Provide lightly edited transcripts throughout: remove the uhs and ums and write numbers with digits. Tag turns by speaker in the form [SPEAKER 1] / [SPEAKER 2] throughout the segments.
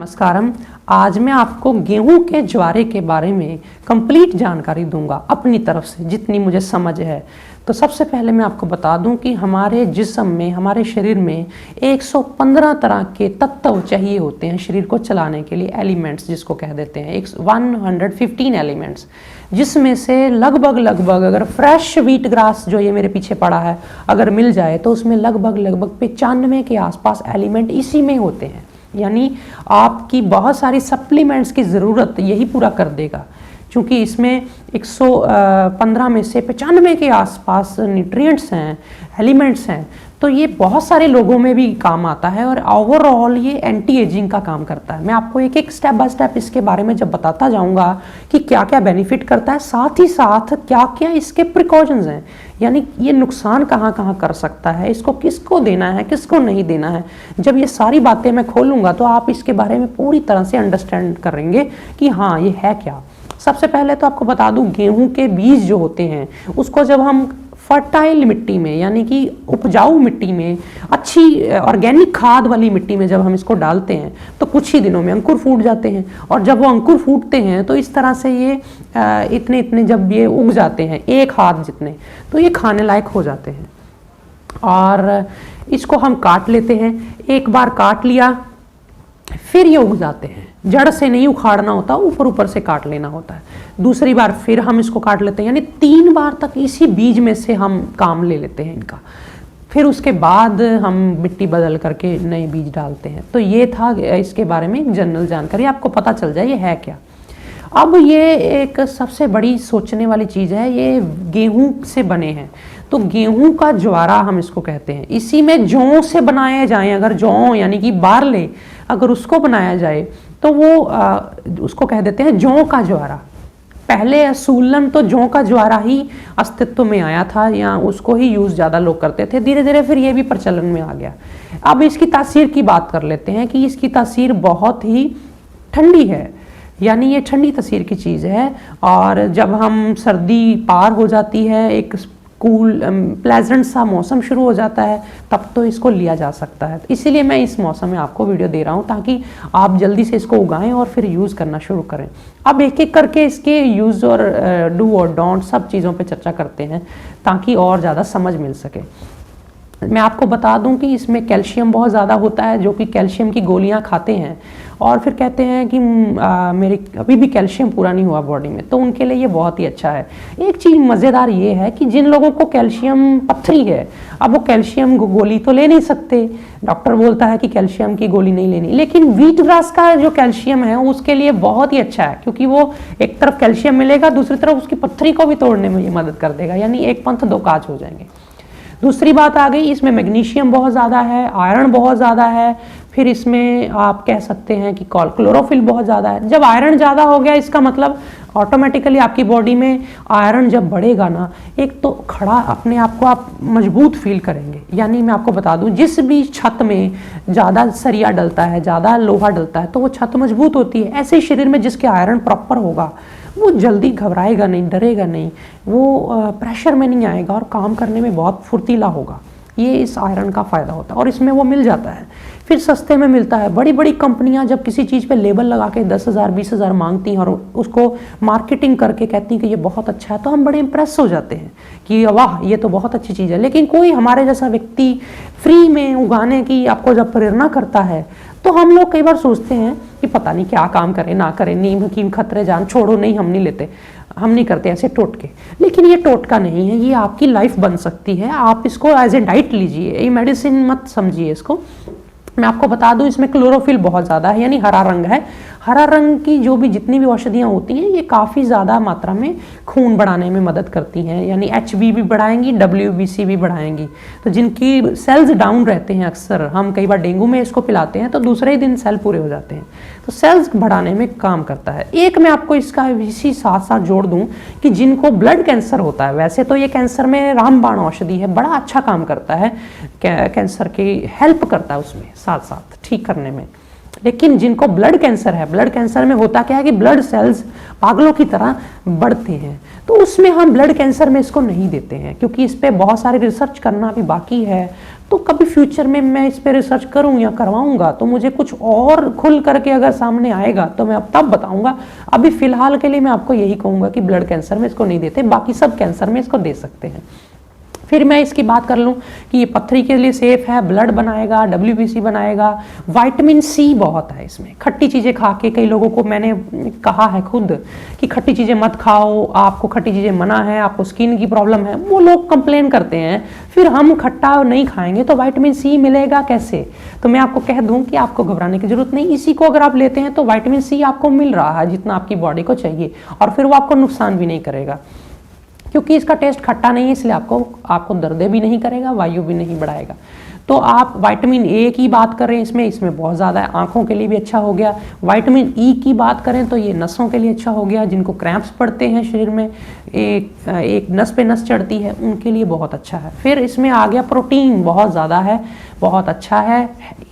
[SPEAKER 1] नमस्कारम। आज मैं आपको गेहूं के ज्वारे के बारे में कंप्लीट जानकारी दूंगा अपनी तरफ से जितनी मुझे समझ है। तो सबसे पहले मैं आपको बता दूं कि हमारे जिस्म में, हमारे शरीर में 115 तरह के तत्व चाहिए होते हैं शरीर को चलाने के लिए, एलिमेंट्स जिसको कह देते हैं 115 एलिमेंट्स, जिसमें से लगभग अगर फ्रेश व्हीट ग्रास जो ये मेरे पीछे पड़ा है अगर मिल जाए तो उसमें लगभग 95 के आसपास एलिमेंट इसी में होते हैं। यानी आपकी बहुत सारी सप्लीमेंट्स की ज़रूरत यही पूरा कर देगा, क्योंकि इसमें 115 में से 95 के आसपास न्यूट्रिएंट्स हैं, एलिमेंट्स हैं। तो ये बहुत सारे लोगों में भी काम आता है और ओवरऑल ये एंटी एजिंग का काम करता है। मैं आपको एक एक स्टेप बाय स्टेप इसके बारे में जब बताता जाऊंगा कि क्या क्या बेनिफिट करता है, साथ ही साथ क्या क्या इसके प्रिकॉशंस हैं, यानी ये नुकसान कहाँ कहाँ कर सकता है, इसको किसको देना है किसको नहीं देना है। जब ये सारी बातें मैं खोलूंगा तो आप इसके बारे में पूरी तरह से अंडरस्टैंड करेंगे कि हाँ ये है क्या। सबसे पहले तो आपको बता दूं, गेहूं के बीज जो होते हैं उसको जब हम फर्टाइल मिट्टी में, यानी कि उपजाऊ मिट्टी में, अच्छी ऑर्गेनिक खाद वाली मिट्टी में जब हम इसको डालते हैं तो कुछ ही दिनों में अंकुर फूट जाते हैं। और जब वो अंकुर फूटते हैं तो इस तरह से ये इतने जब ये उग जाते हैं एक हाथ जितने, तो ये खाने लायक हो जाते हैं। और इसको हम काट लेते हैं, एक बार काट लिया फिर ये उग जाते हैं। जड़ से नहीं उखाड़ना होता, ऊपर से काट लेना होता है। दूसरी बार फिर हम इसको काट लेते हैं, यानी 3 बार तक इसी बीज में से हम काम ले लेते हैं इनका। फिर उसके बाद हम मिट्टी बदल करके नए बीज डालते हैं। तो ये था इसके बारे में एक जनरल जानकारी, आपको पता चल जाए ये है क्या। अब ये एक सबसे बड़ी सोचने वाली चीज़ है, ये गेहूं से बने हैं। तो गेहूं का ज्वारा हम इसको कहते हैं। इसी में जौ से बनाए जाएं, अगर जौ यानी कि बारले अगर उसको बनाया जाए तो वो उसको कह देते हैं जौ का ज्वारा। पहले असूलन तो जौ का ज्वारा ही अस्तित्व में आया था, या उसको ही यूज़ ज़्यादा लोग करते थे। धीरे धीरे फिर ये भी प्रचलन में आ गया। अब इसकी तासीर की बात कर लेते हैं कि इसकी तासीर बहुत ही ठंडी है, यानी ये ठंडी तासीर की चीज़ है। और जब हम सर्दी पार हो जाती है, एक कूल प्लेजेंट सा मौसम शुरू हो जाता है, तब तो इसको लिया जा सकता है। इसीलिए मैं इस मौसम में आपको वीडियो दे रहा हूँ ताकि आप जल्दी से इसको उगाएं और फिर यूज़ करना शुरू करें। अब एक एक करके इसके यूज़ और डू और डोंट सब चीज़ों पे चर्चा करते हैं ताकि और ज़्यादा समझ मिल सके। मैं आपको बता दूं कि इसमें कैल्शियम बहुत ज़्यादा होता है, जो कि कैल्शियम की गोलियां खाते हैं और फिर कहते हैं कि मेरे अभी भी कैल्शियम पूरा नहीं हुआ बॉडी में, तो उनके लिए ये बहुत ही अच्छा है। एक चीज़ मज़ेदार ये है कि जिन लोगों को कैल्शियम पथरी है, अब वो कैल्शियम गोली तो ले नहीं सकते, डॉक्टर बोलता है कि कैल्शियम की गोली नहीं लेनी, लेकिन व्हीट ग्रास का जो कैल्शियम है उसके लिए बहुत ही अच्छा है, क्योंकि वो एक तरफ कैल्शियम मिलेगा, दूसरी तरफ उसकी पथरी को भी तोड़ने में ये मदद कर देगा, यानी एक पंथ दो काज हो जाएंगे। दूसरी बात आ गई, इसमें मैग्नीशियम बहुत ज़्यादा है, आयरन बहुत ज़्यादा है, फिर इसमें आप कह सकते हैं कि क्लोरोफिल बहुत ज़्यादा है। जब आयरन ज़्यादा हो गया इसका मतलब ऑटोमेटिकली आपकी बॉडी में आयरन जब बढ़ेगा ना, एक तो खड़ा अपने आप को आप मजबूत फील करेंगे। यानी मैं आपको बता दूं, जिस भी छत में ज़्यादा सरिया डलता है, ज़्यादा लोहा डलता है, तो वो छत मजबूत होती है। ऐसे ही शरीर में जिसके आयरन प्रॉपर होगा वो जल्दी घबराएगा नहीं, डरेगा नहीं, वो प्रेशर में नहीं आएगा और काम करने में बहुत फुर्तीला होगा। ये इस आयरन का फ़ायदा होता है और इसमें वो मिल जाता है, फिर सस्ते में मिलता है। बड़ी बड़ी कंपनियां जब किसी चीज़ पे लेबल लगा के 10,000 20,000 मांगती हैं और उसको मार्केटिंग करके कहती हैं कि ये बहुत अच्छा है, तो हम बड़े इंप्रेस हो जाते हैं कि वाह ये तो बहुत अच्छी चीज़ है। लेकिन कोई हमारे जैसा व्यक्ति फ्री में उगाने की आपको जब प्रेरणा करता है तो हम लोग कई बार सोचते हैं कि पता नहीं क्या काम करें ना करें, नीम हकीम खतरे जान, छोड़ो, नहीं हम नहीं लेते, हम नहीं करते ऐसे टोटके। लेकिन ये टोटका नहीं है, ये आपकी लाइफ बन सकती है। आप इसको एज ए डाइट लीजिए, ये मेडिसिन मत समझिए इसको। मैं आपको बता दूं, इसमें क्लोरोफिल बहुत ज़्यादा है, यानी हरा रंग है। हरा रंग की जो भी जितनी भी औषधियाँ होती हैं ये काफ़ी ज़्यादा मात्रा में खून बढ़ाने में मदद करती हैं, यानी HB भी बढ़ाएंगी, WBC भी बढ़ाएंगी। तो जिनकी सेल्स डाउन रहते हैं, अक्सर हम कई बार डेंगू में इसको पिलाते हैं तो दूसरे ही दिन सेल पूरे हो जाते हैं, तो सेल्स बढ़ाने में काम करता है। एक मैं आपको इसका इसी साथ साथ जोड़ दूं कि जिनको ब्लड कैंसर होता है, वैसे तो ये कैंसर में रामबाण औषधि है, बड़ा अच्छा काम करता है, कैंसर की हेल्प करता है उसमें साथ साथ ठीक करने में। लेकिन जिनको ब्लड कैंसर है, ब्लड कैंसर में होता क्या है कि ब्लड सेल्स पागलों की तरह बढ़ते हैं, तो उसमें हम ब्लड कैंसर में इसको नहीं देते हैं, क्योंकि इस पर बहुत सारे रिसर्च करना भी बाकी है। तो कभी फ्यूचर में मैं इस पे रिसर्च करूँ या करवाऊंगा तो मुझे कुछ और खुल करके अगर सामने आएगा तो मैं अब तब बताऊंगा। अभी फिलहाल के लिए मैं आपको यही कहूँगा कि ब्लड कैंसर में इसको नहीं देते, बाकी सब कैंसर में इसको दे सकते हैं। फिर मैं इसकी बात कर लूँ कि ये पथरी के लिए सेफ है, ब्लड बनाएगा, WBC बनाएगा, विटामिन सी बहुत है इसमें। खट्टी चीज़ें खा के कई लोगों को मैंने कहा है खुद कि खट्टी चीज़ें मत खाओ, आपको खट्टी चीज़ें मना है, आपको स्किन की प्रॉब्लम है, वो लोग कंप्लेन करते हैं। फिर हम खट्टा नहीं खाएंगे तो विटामिन सी मिलेगा कैसे? तो मैं आपको कह दूं कि आपको घबराने की जरूरत नहीं, इसी को अगर आप लेते हैं तो विटामिन सी आपको मिल रहा है जितना आपकी बॉडी को चाहिए, और फिर वो आपको नुकसान भी नहीं करेगा क्योंकि इसका टेस्ट खट्टा नहीं है, इसलिए आपको दर्द भी नहीं करेगा, वायु भी नहीं बढ़ाएगा। तो आप विटामिन ए की बात करें, इसमें बहुत ज़्यादा है, आंखों के लिए भी अच्छा हो गया। विटामिन ई की बात करें तो ये नसों के लिए अच्छा हो गया, जिनको क्रैम्प्स पड़ते हैं शरीर में, एक नस पे नस चढ़ती है, उनके लिए बहुत अच्छा है। फिर इसमें आ गया प्रोटीन, बहुत ज़्यादा है, बहुत अच्छा है,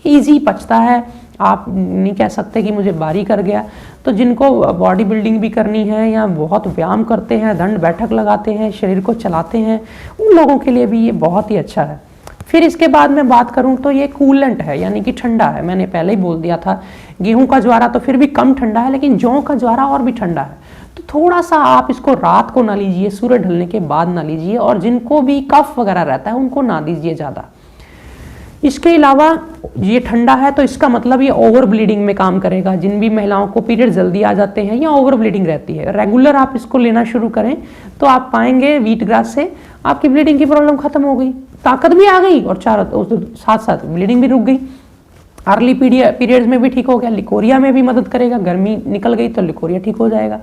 [SPEAKER 1] ईजी पचता है, आप नहीं कह सकते कि मुझे भारी कर गया। तो जिनको बॉडी बिल्डिंग भी करनी है या बहुत व्यायाम करते हैं, दंड बैठक लगाते हैं, शरीर को चलाते हैं, उन लोगों के लिए भी ये बहुत ही अच्छा है। फिर इसके बाद मैं बात करूं तो ये कूलेंट है, यानी कि ठंडा है। मैंने पहले ही बोल दिया था, गेहूं का ज्वारा तो फिर भी कम ठंडा है, लेकिन जौ का ज्वारा और भी ठंडा है। तो थोड़ा सा आप इसको रात को ना लीजिए, सूरज ढलने के बाद ना लीजिए, और जिनको भी कफ वगैरह रहता है उनको ना दीजिए ज़्यादा। इसके अलावा ये ठंडा है तो इसका मतलब ये ओवर ब्लीडिंग में काम करेगा। जिन भी महिलाओं को पीरियड जल्दी आ जाते हैं या ओवर ब्लीडिंग रहती है, रेगुलर आप इसको लेना शुरू करें तो आप पाएंगे व्हीट ग्रास से आपकी ब्लीडिंग की प्रॉब्लम खत्म हो गई, ताकत भी आ गई और साथ साथ ब्लीडिंग भी रुक गई। अर्ली पीरियड्स में भी ठीक हो गया। लिकोरिया में भी मदद करेगा, गर्मी निकल गई तो लिकोरिया ठीक हो जाएगा।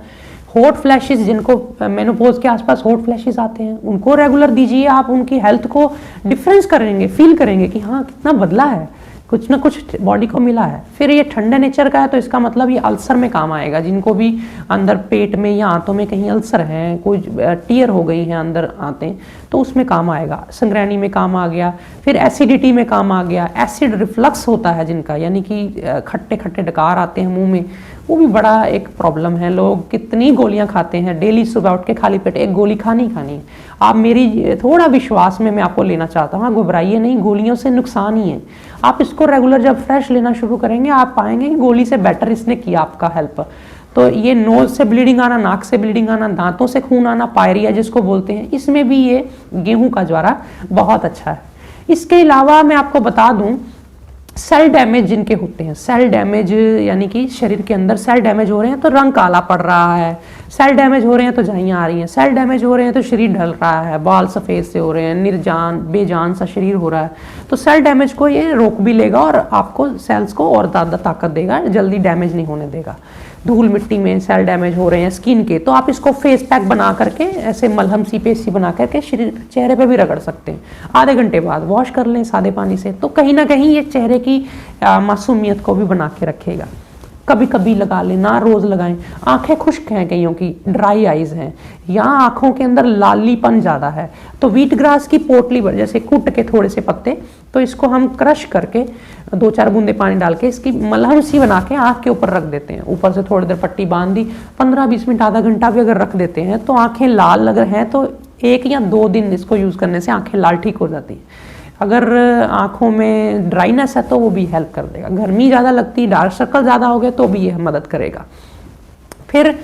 [SPEAKER 1] हॉट फ्लैशेस, जिनको मेनोपॉज के आसपास हॉट फ्लैशेस आते हैं, उनको रेगुलर दीजिए। आप उनकी हेल्थ को डिफरेंस करेंगे, फील करेंगे कि हाँ कितना बदला है, कुछ ना कुछ बॉडी को मिला है। फिर ये ठंडे नेचर का है तो इसका मतलब ये अल्सर में काम आएगा। जिनको भी अंदर पेट में या आंतों में कहीं अल्सर हैं, कोई टीयर हो गई हैं अंदर आते, तो उसमें काम आएगा। संग्रहणी में काम आ गया। फिर एसिडिटी में काम आ गया। एसिड रिफ्लक्स होता है जिनका, यानी कि खट्टे खट्टे डकार आते हैं मुंह में, वो भी बड़ा एक प्रॉब्लम है। लोग कितनी गोलियां खाते हैं डेली, सुबह उठ के खाली पेट एक गोली खानी है। आप मेरी थोड़ा विश्वास में मैं आपको लेना चाहता हूँ, घबराइए नहीं, गोलियों से नुकसान ही है। आप इसको रेगुलर जब फ्रेश लेना शुरू करेंगे आप पाएंगे कि गोली से बेटर इसने किया आपका हेल्प। तो ये नोज से ब्लीडिंग आना, नाक से ब्लीडिंग आना, दांतों से खून आना, पायरिया जिसको बोलते हैं, इसमें भी ये गेहूं का ज्वारा बहुत अच्छा है। इसके अलावा मैं आपको बता दूं, सेल डैमेज जिनके होते हैं, सेल डैमेज यानी कि शरीर के अंदर सेल डैमेज हो रहे हैं तो रंग काला पड़ रहा है, सेल डैमेज हो रहे हैं तो झाइयाँ आ रही हैं, सेल डैमेज हो रहे हैं तो शरीर ढल रहा है, बाल सफ़ेद से हो रहे हैं, निर्जान बेजान सा शरीर हो रहा है, तो सेल डैमेज को ये रोक भी लेगा और आपको सेल्स को और ज़्यादा ताकत देगा, जल्दी डैमेज नहीं होने देगा। धूल मिट्टी में सेल डैमेज हो रहे हैं स्किन के, तो आप इसको फेस पैक बना करके ऐसे मलहम सी पेस्ट सी बना करके शरीर चेहरे पे भी रगड़ सकते हैं। आधे घंटे बाद वॉश कर लें सादे पानी से, तो कहीं ना कहीं ये चेहरे की मासूमियत को भी बना के रखेगा। कभी कभी लगा लें, ना रोज लगाएं। आंखें खुश्क हैं कईयों की, ड्राई आइज हैं, या आंखों के अंदर लालीपन ज़्यादा है, तो व्हीट ग्रास की पोटली पर जैसे कूट के थोड़े से पत्ते, तो इसको हम क्रश करके 2-4 बूंदे पानी डाल के इसकी मलहम सी बना के आँख के ऊपर रख देते हैं। ऊपर से थोड़ी देर पट्टी बांध दी, 15-20 मिनट आधा घंटा भी अगर रख देते हैं तो आंखें लाल लग रहे हैं तो 1 या 2 दिन इसको यूज़ करने से आंखें लाल ठीक हो जाती हैं। अगर आंखों में ड्राइनेस है तो वो भी हेल्प कर देगा। गर्मी ज़्यादा लगती, डार्क सर्कल ज़्यादा हो गए तो भी ये मदद करेगा। फिर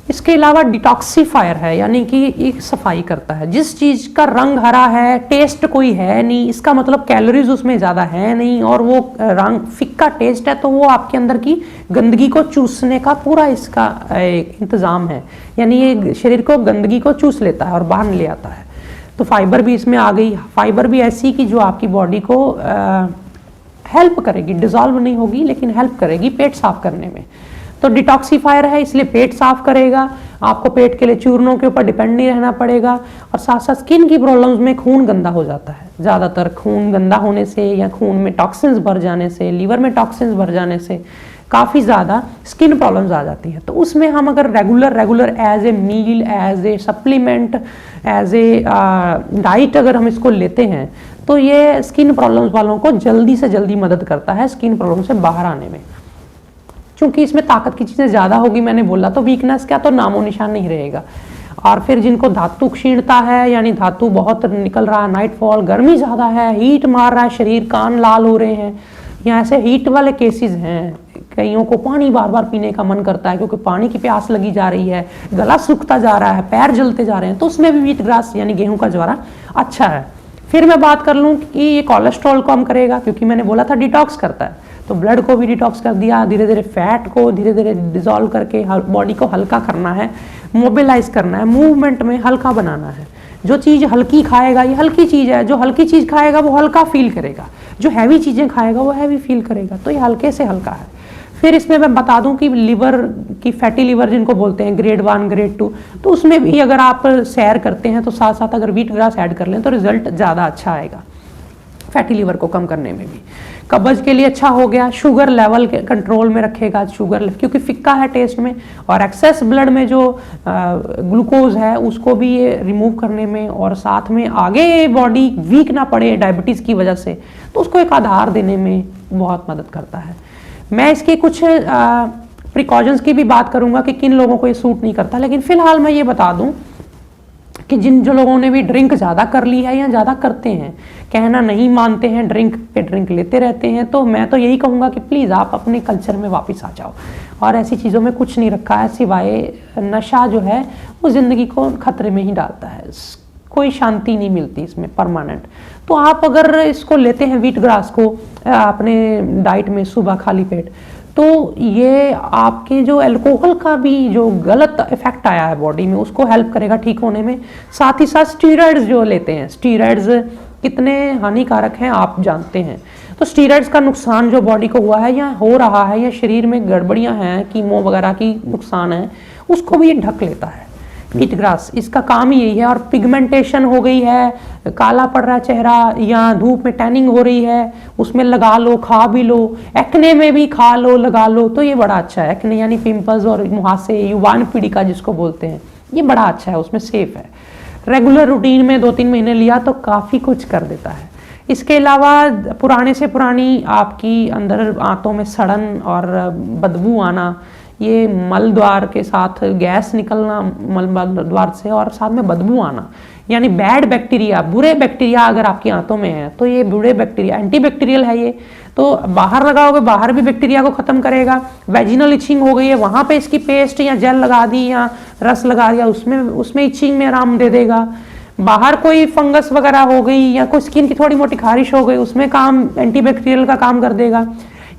[SPEAKER 1] इसके अलावा डिटॉक्सीफायर है, यानी कि एक सफाई करता है। जिस चीज़ का रंग हरा है, टेस्ट कोई है नहीं, इसका मतलब कैलोरीज उसमें ज़्यादा है नहीं, और वो रंग फिक्का टेस्ट है, तो वो आपके अंदर की गंदगी को चूसने का पूरा इसका इंतज़ाम है, यानी ये शरीर को गंदगी को चूस लेता है और बाहर ले आता है। तो फाइबर भी इसमें आ गई। फाइबर भी ऐसी कि जो आपकी बॉडी को हेल्प करेगी, डिजॉल्व नहीं होगी लेकिन हेल्प करेगी पेट साफ करने में। तो डिटॉक्सीफायर है, इसलिए पेट साफ करेगा, आपको पेट के लिए चूर्णों के ऊपर डिपेंड नहीं रहना पड़ेगा। और साथ साथ स्किन की प्रॉब्लम्स में खून गंदा हो जाता है, ज़्यादातर खून गंदा होने से या खून में टॉक्सिन्स भर जाने से, लीवर में टॉक्सिन्स भर जाने से काफ़ी ज़्यादा स्किन प्रॉब्लम्स आ जाती हैं। तो उसमें हम अगर regular as a meal, as a supplement, as a diet अगर हम इसको लेते हैं तो ये स्किन प्रॉब्लम्स वालों को जल्दी से जल्दी मदद करता है स्किन प्रॉब्लम से बाहर आने में। चूंकि इसमें ताकत की चीज़ें ज़्यादा होगी, मैंने बोला, तो वीकनेस का तो नामो निशान नहीं रहेगा। और फिर जिनको धातु क्षीणता है, यानी धातु बहुत निकल रहा है, नाइटफॉल, गर्मी ज़्यादा है, हीट मार रहा है शरीर, कान लाल हो रहे हैं, या ऐसे हीट वाले केसेस हैं। कईयों को पानी बार बार पीने का मन करता है क्योंकि पानी की प्यास लगी जा रही है, गला सूखता जा रहा है, पैर जलते जा रहे हैं, तो उसमें भी व्हीट ग्रास यानी गेहूं का ज्वारा अच्छा है। फिर मैं बात कर लूँ कि ये कोलेस्ट्रॉल कम करेगा, क्योंकि मैंने बोला था डिटॉक्स करता है, तो ब्लड को भी डिटॉक्स कर दिया, धीरे धीरे फैट को धीरे धीरे डिजोल्व करके बॉडी को हल्का करना है, मोबिलाइज करना है, मूवमेंट में हल्का बनाना है। जो चीज़ हल्की खाएगा, ये हल्की चीज़ है, जो हल्की चीज़ खाएगा वो हल्का फील करेगा, जो हैवी चीज़ें खाएगा वो हैवी फील करेगा, तो ये हल्के से हल्का है। फिर इसमें मैं बता दूं कि लिवर की फैटी लिवर जिनको बोलते हैं ग्रेड 1 ग्रेड 2, तो उसमें भी अगर आप सैर करते हैं तो साथ साथ अगर व्हीट ग्रास ऐड कर लें तो रिजल्ट ज़्यादा अच्छा आएगा फैटी लिवर को कम करने में भी। कब्ज के लिए अच्छा हो गया, शुगर लेवल के कंट्रोल में रखेगा, शुगर क्योंकि फिक्का है टेस्ट में, और एक्सेस ब्लड में जो ग्लूकोज है उसको भी ये रिमूव करने में, और साथ में आगे बॉडी वीक ना पड़े डायबिटीज़ की वजह से, तो उसको एक आधार देने में बहुत मदद करता है। मैं इसके कुछ प्रिकॉशंस की भी बात करूंगा कि किन लोगों को ये सूट नहीं करता, लेकिन फिलहाल मैं ये बता दूं कि जो लोगों ने भी ड्रिंक ज़्यादा कर ली है या ज़्यादा करते हैं, कहना नहीं मानते हैं, ड्रिंक पे ड्रिंक लेते रहते हैं, तो मैं तो यही कहूँगा कि प्लीज़ आप अपने कल्चर में वापस आ जाओ। और ऐसी चीज़ों में कुछ नहीं रखा है सिवाय नशा जो है वो ज़िंदगी को खतरे में ही डालता है, कोई शांति नहीं मिलती इसमें परमानेंट। तो आप अगर इसको लेते हैं व्हीट ग्रास को अपने डाइट में सुबह खाली पेट, तो ये आपके जो अल्कोहल का भी जो गलत इफेक्ट आया है बॉडी में उसको हेल्प करेगा ठीक होने में। साथ ही साथ स्टीरॉइड्स जो लेते हैं, स्टीरॉइड्स कितने हानिकारक हैं आप जानते हैं, तो स्टीरॉइड्स का नुकसान जो बॉडी को हुआ है या हो रहा है या शरीर में गड़बड़ियां हैं, कीमो वगैरह की नुकसान है, उसको भी ये ढक लेता है व्हीट ग्रास। इसका काम ही यही है। और पिगमेंटेशन हो गई है, काला पड़ रहा है चेहरा, या धूप में टैनिंग हो रही है, उसमें लगा लो, खा भी लो, एक्ने में भी खा लो, लगा लो, तो ये बड़ा अच्छा है। एक्ने यानी पिंपल्स और मुहासे, युवान पीढ़ी का जिसको बोलते हैं, ये बड़ा अच्छा है, उसमें सेफ है। रेगुलर रूटीन में 2-3 महीने लिया तो काफ़ी कुछ कर देता है। इसके अलावा पुराने से पुरानी आपकी अंदर आंतों में सड़न और बदबू आना, ये मल द्वार के साथ गैस निकलना मल द्वार से, और साथ में बदबू आना, यानी बैड बैक्टीरिया, बुरे बैक्टीरिया अगर आपकी आंतों में है तो ये बुरे बैक्टीरिया, एंटीबैक्टीरियल है ये, तो बाहर लगाओगे बाहर भी बैक्टीरिया को खत्म करेगा। वेजिनल इचिंग हो गई है, वहाँ पे इसकी पेस्ट या जेल लगा दी या रस लगा दिया, उसमें इचिंग में आराम दे देगा। बाहर कोई फंगस वगैरह हो गई या कोई स्किन की थोड़ी मोटी खारिश हो गई, उसमें काम एंटीबैक्टीरियल का काम कर देगा।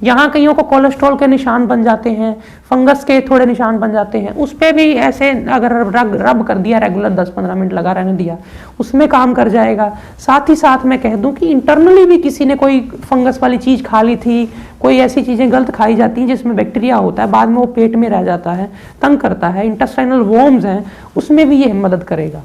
[SPEAKER 1] यहाँ कईयों को कोलेस्ट्रॉल के निशान बन जाते हैं, फंगस के थोड़े निशान बन जाते हैं, उस पर भी ऐसे अगर रब कर दिया, रेगुलर 10-15 मिनट लगा रहने दिया, उसमें काम कर जाएगा। साथ ही साथ मैं कह दूं कि इंटरनली भी किसी ने कोई फंगस वाली चीज़ खा ली थी, कोई ऐसी चीज़ें गलत खाई जाती हैं जिसमें बैक्टीरिया होता है, बाद में वो पेट में रह जाता है, तंग करता है, इंटेस्टाइनल वॉर्म्स हैं, उसमें भी ये मदद करेगा।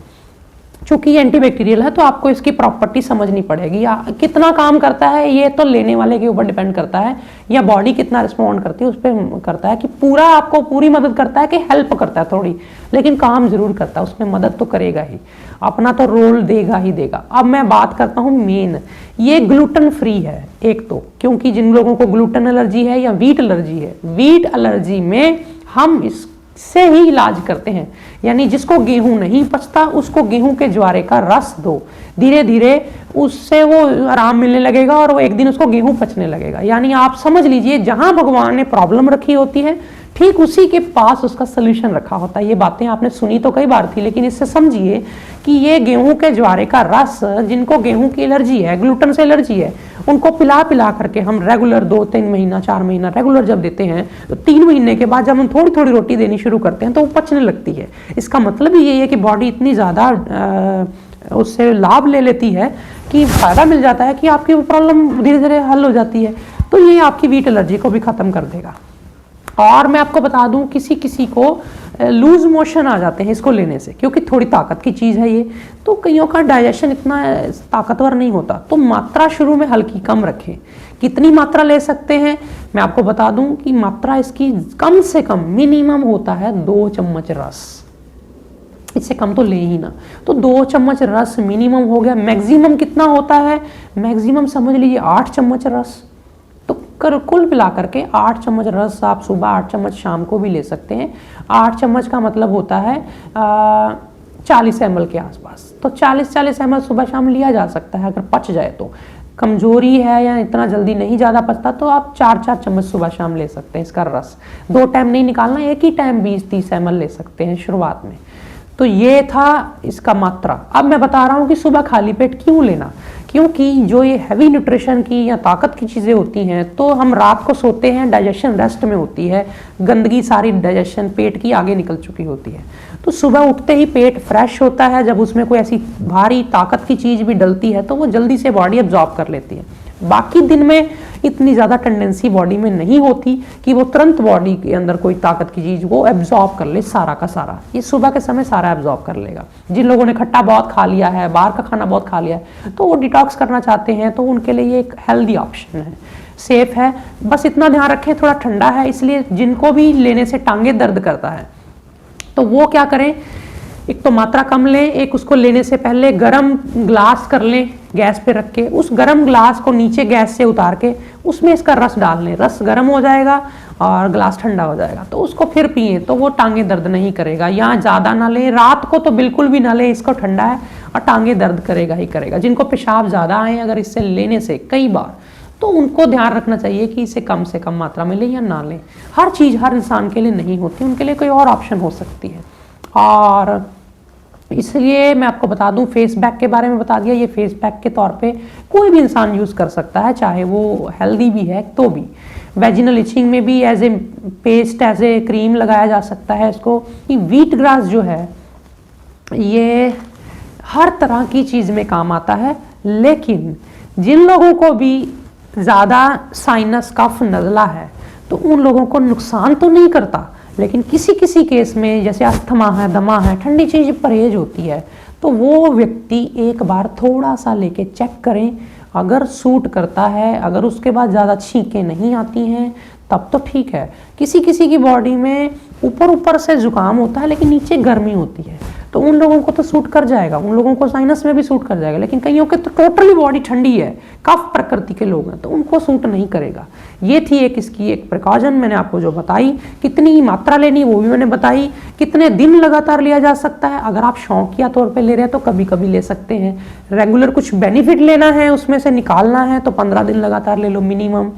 [SPEAKER 1] चूंकि ये एंटीबैक्टीरियल है तो आपको इसकी प्रॉपर्टी समझनी पड़ेगी, या कितना काम करता है ये तो लेने वाले के ऊपर डिपेंड करता है, या बॉडी कितना रिस्पॉन्ड करती है उस पर करता है, कि पूरा आपको पूरी मदद करता है कि हेल्प करता है थोड़ी, लेकिन काम जरूर करता है, उसमें मदद तो करेगा ही, अपना तो रोल देगा ही देगा। अब मैं बात करता हूँ मेन, ये ग्लूटेन फ्री है एक तो, क्योंकि जिन लोगों को ग्लूटेन एलर्जी है या व्हीट एलर्जी है, व्हीट एलर्जी में हम इससे ही इलाज करते हैं, यानी जिसको गेहूं नहीं पचता उसको गेहूं के ज्वारे का रस दो, धीरे धीरे उससे वो आराम मिलने लगेगा और वो एक दिन उसको गेहूं पचने लगेगा। यानी आप समझ लीजिए जहां भगवान ने प्रॉब्लम रखी होती है ठीक उसी के पास उसका सोल्यूशन रखा होता है। ये बातें आपने सुनी तो कई बार थी, लेकिन इससे समझिए कि ये गेहूं के ज्वारे का रस, जिनको गेहूं की एलर्जी है, ग्लूटेन से एलर्जी है, उनको पिला पिला करके हम रेगुलर 2-3 महीना 4 महीना रेगुलर जब देते हैं, तो 3 महीने के बाद जब हम थोड़ी थोड़ी रोटी देनी शुरू करते हैं तो वो पचने लगती है। इसका मतलब ही ये है कि बॉडी इतनी ज़्यादा उससे लाभ ले लेती है कि फ़ायदा मिल जाता है कि आपकी प्रॉब्लम धीरे धीरे हल हो जाती है। तो ये आपकी व्हीट एलर्जी को भी ख़त्म कर देगा। और मैं आपको बता दूं, किसी किसी को लूज मोशन आ जाते हैं इसको लेने से, क्योंकि थोड़ी ताकत की चीज़ है ये, तो कईयों का डाइजेशन इतना ताकतवर नहीं होता, तो मात्रा शुरू में हल्की कम रखें। कितनी मात्रा ले सकते हैं मैं आपको बता दूं कि मात्रा इसकी कम से कम मिनिमम होता है 2 चम्मच रस, इससे कम तो ले ही ना, तो 2 चम्मच रस मिनिमम हो गया। मैक्सिमम कितना होता है, मैक्सिमम समझ लीजिए 8 चम्मच रस। तो कुल मिला करके 8 चम्मच रस आप सुबह, 8 चम्मच शाम को भी ले सकते हैं। 8 चम्मच का मतलब होता है 40 ml के आसपास। तो 40 ml सुबह शाम लिया जा सकता है अगर पच जाए तो। कमजोरी है या इतना जल्दी नहीं ज़्यादा पचता तो आप 4-4 चम्मच सुबह शाम ले सकते हैं इसका रस। 2 टाइम नहीं निकालना, एक ही टाइम 20-30 ml ले सकते हैं शुरुआत में। तो ये था इसका मात्रा। अब मैं बता रहा हूँ कि सुबह खाली पेट क्यों लेना, क्योंकि जो ये हैवी न्यूट्रिशन की या ताकत की चीज़ें होती हैं तो हम रात को सोते हैं, डाइजेशन रेस्ट में होती है, गंदगी सारी डाइजेशन पेट की आगे निकल चुकी होती है। तो सुबह उठते ही पेट फ्रेश होता है, जब उसमें कोई ऐसी भारी ताकत की चीज़ भी डलती है तो वो जल्दी से बॉडी एब्जॉर्ब कर लेती है। बाकी दिन में इतनी ज़्यादा टेंडेंसी बॉडी में नहीं होती कि वो तुरंत बॉडी के अंदर कोई ताकत की चीज़ वो एब्जॉर्ब कर ले सारा का सारा। ये सुबह के समय सारा एब्जॉर्ब कर लेगा। जिन लोगों ने खट्टा बहुत खा लिया है, बाहर का खाना बहुत खा लिया है, तो वो डिटॉक्स करना चाहते हैं तो उनके लिए ये एक हेल्दी ऑप्शन है, सेफ है। बस इतना ध्यान रखें थोड़ा ठंडा है, इसलिए जिनको भी लेने से टांगे दर्द करता है तो वो क्या करें, एक तो मात्रा कम लें, एक उसको लेने से पहले गरम ग्लास कर लें गैस पे रख के, उस गरम ग्लास को नीचे गैस से उतार के उसमें इसका रस डाल लें। रस गर्म हो जाएगा और ग्लास ठंडा हो जाएगा तो उसको फिर पिए तो वो टांगे दर्द नहीं करेगा। यहाँ ज़्यादा ना लें, रात को तो बिल्कुल भी ना लें, इसको ठंडा है और टांगे दर्द करेगा ही करेगा। जिनको पेशाब ज़्यादा आए अगर इससे लेने से कई बार, तो उनको ध्यान रखना चाहिए कि इसे कम से कम मात्रा में लें या ना लें। हर चीज़ हर इंसान के लिए नहीं होती, उनके लिए कोई और ऑप्शन हो सकती है। और इसलिए मैं आपको बता दूं, फेस पैक के बारे में बता दिया। ये फेस पैक के तौर पे कोई भी इंसान यूज़ कर सकता है, चाहे वो हेल्दी भी है तो भी। वेजिनल इचिंग में भी as a paste, as a cream लगाया जा सकता है इसको। कि व्हीट ग्रास जो है ये हर तरह की चीज़ में काम आता है, लेकिन जिन लोगों को भी ज़्यादा साइनस कफ नज़ला है तो उन लोगों को नुकसान तो नहीं करता, लेकिन किसी किसी केस में जैसे अस्थमा है, दमा है, ठंडी चीज़ परहेज होती है, तो वो व्यक्ति एक बार थोड़ा सा लेके चेक करें। अगर सूट करता है, अगर उसके बाद ज़्यादा छींकें नहीं आती हैं तब तो ठीक है। किसी किसी की बॉडी में ऊपर ऊपर से जुकाम होता है लेकिन नीचे गर्मी होती है, तो उन लोगों को तो सूट कर जाएगा, उन लोगों को साइनस में भी सूट कर जाएगा। लेकिन कईयों के तो टोटली बॉडी ठंडी है, कफ प्रकृति के लोग हैं, तो उनको सूट नहीं करेगा। ये थी एक इसकी एक प्रिकॉशन मैंने आपको जो बताई। कितनी मात्रा लेनी वो भी मैंने बताई। कितने दिन लगातार लिया जा सकता है, अगर आप शौकिया तौर पे ले रहे हैं तो कभी कभी ले सकते हैं। रेगुलर कुछ बेनिफिट लेना है, उसमें से निकालना है तो 15 दिन लगातार ले लो मिनिमम।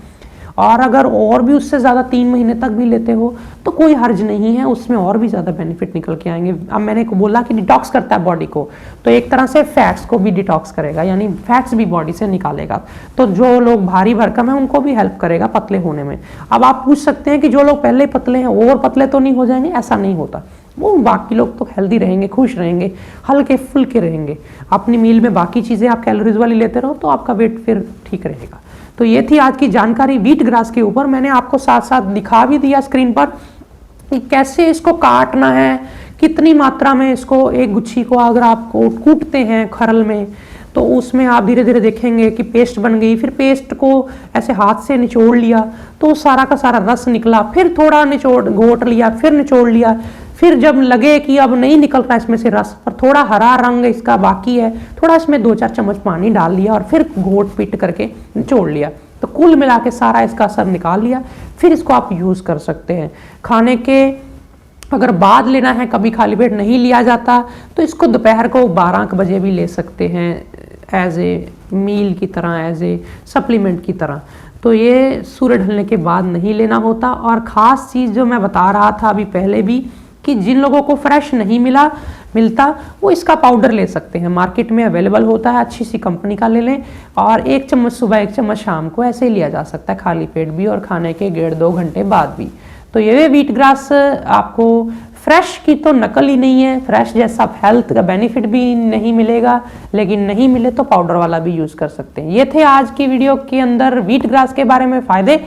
[SPEAKER 1] और अगर और भी उससे ज़्यादा 3 महीने तक भी लेते हो तो कोई हर्ज नहीं है, उसमें और भी ज़्यादा बेनिफिट निकल के आएंगे। अब मैंने को बोला कि डिटॉक्स करता है बॉडी को, तो एक तरह से फैट्स को भी डिटॉक्स करेगा, यानी फैट्स भी बॉडी से निकालेगा। तो जो लोग भारी भरकम है उनको भी हेल्प करेगा पतले होने में। अब आप पूछ सकते हैं कि जो लोग पहले पतले हैं और पतले तो नहीं हो जाएंगे? ऐसा नहीं होता, वो बाकी लोग तो हेल्दी रहेंगे, खुश रहेंगे, हल्के फुल्के रहेंगे। अपनी मील में बाकी चीज़ें आप कैलोरीज वाली लेते रहो तो आपका वेट फिर ठीक रहेगा। तो ये थी आज की जानकारी व्हीट ग्रास के ऊपर। मैंने आपको साथ साथ दिखा भी दिया स्क्रीन पर कि कैसे इसको काटना है, कितनी मात्रा में इसको, एक गुच्छी को अगर आप कूटते हैं खरल में तो उसमें आप धीरे धीरे देखेंगे कि पेस्ट बन गई। फिर पेस्ट को ऐसे हाथ से निचोड़ लिया तो सारा का सारा रस निकला, फिर थोड़ा निचोड़ घोट लिया, फिर निचोड़ लिया, फिर जब लगे कि अब नहीं निकल रहा इसमें से रस पर थोड़ा हरा रंग इसका बाकी है, थोड़ा इसमें 2-4 चम्मच पानी डाल लिया और फिर घोट पीट करके निचोड़ लिया। तो कुल मिला के सारा इसका असर निकाल लिया। फिर इसको आप यूज़ कर सकते हैं खाने के अगर बाद लेना है, कभी खाली पेट नहीं लिया जाता तो इसको दोपहर को 12 बजे भी ले सकते हैं एज ए मील की तरह, एज ए सप्लीमेंट की तरह। तो ये सूर्य ढलने के बाद नहीं लेना होता। और ख़ास चीज़ जो मैं बता रहा था अभी पहले भी कि जिन लोगों को फ्रेश नहीं मिलता वो इसका पाउडर ले सकते हैं, मार्केट में अवेलेबल होता है, अच्छी सी कंपनी का ले लें। और 1 चम्मच सुबह 1 चम्मच शाम को ऐसे ही लिया जा सकता है खाली पेट भी और खाने के 1.5-2 घंटे बाद भी। तो ये व्हीट ग्रास आपको फ्रेश की तो नकल ही नहीं है, फ्रेश जैसा हेल्थ का बेनिफिट भी नहीं मिलेगा, लेकिन नहीं मिले तो पाउडर वाला भी यूज़ कर सकते हैं। ये थे आज की वीडियो के अंदर व्हीट ग्रास के बारे में फ़ायदे।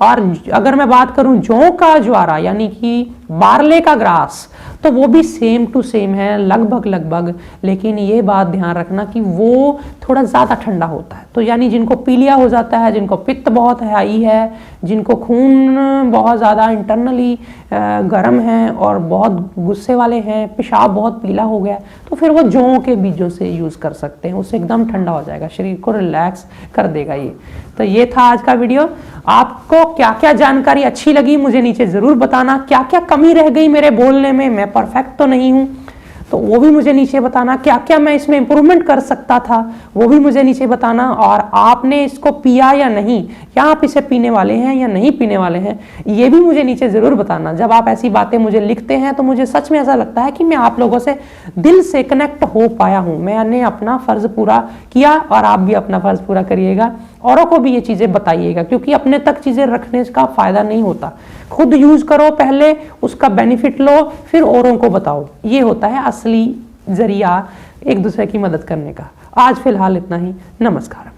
[SPEAKER 1] और अगर मैं बात करूं जौ का ज्वारा यानी कि बारले का ग्रास, तो वो भी सेम टू सेम है लगभग, लेकिन ये बात ध्यान रखना कि वो थोड़ा ज़्यादा ठंडा होता है। तो यानी जिनको पीलिया हो जाता है, जिनको पित्त बहुत हाई है, जिनको खून बहुत ज़्यादा इंटरनली गर्म है और बहुत गुस्से वाले हैं, पेशाब बहुत पीला हो गया, तो फिर वो जौ के बीजों से यूज़ कर सकते हैं, उससे एकदम ठंडा हो जाएगा, शरीर को रिलैक्स कर देगा ये। तो ये था आज का वीडियो। आपको क्या क्या जानकारी अच्छी लगी मुझे नीचे ज़रूर बताना। क्या क्या कमी रह गई मेरे बोलने में, मैं परफेक्ट तो नहीं हूँ, तो वो भी मुझे नीचे बताना, क्या क्या मैं इसमें इंप्रूवमेंट कर सकता था वो भी मुझे नीचे बताना, और आपने इसको पिया या नहीं, या आप इसे पीने वाले हैं या नहीं पीने वाले हैं, ये भी मुझे नीचे ज़रूर बताना। जब आप ऐसी बातें मुझे लिखते हैं तो मुझे सच में ऐसा लगता है कि मैं आप लोगों से दिल से कनेक्ट हो पाया हूँ, मैंने अपना फ़र्ज़ पूरा किया, और आप भी अपना फ़र्ज़ पूरा करिएगा, औरों को भी ये चीज़ें बताइएगा, क्योंकि अपने तक चीज़ें रखने का फ़ायदा नहीं होता। खुद यूज़ करो पहले, उसका बेनिफिट लो, फिर औरों को बताओ। ये होता है असली ज़रिया एक दूसरे की मदद करने का। आज फिलहाल इतना ही। नमस्कार।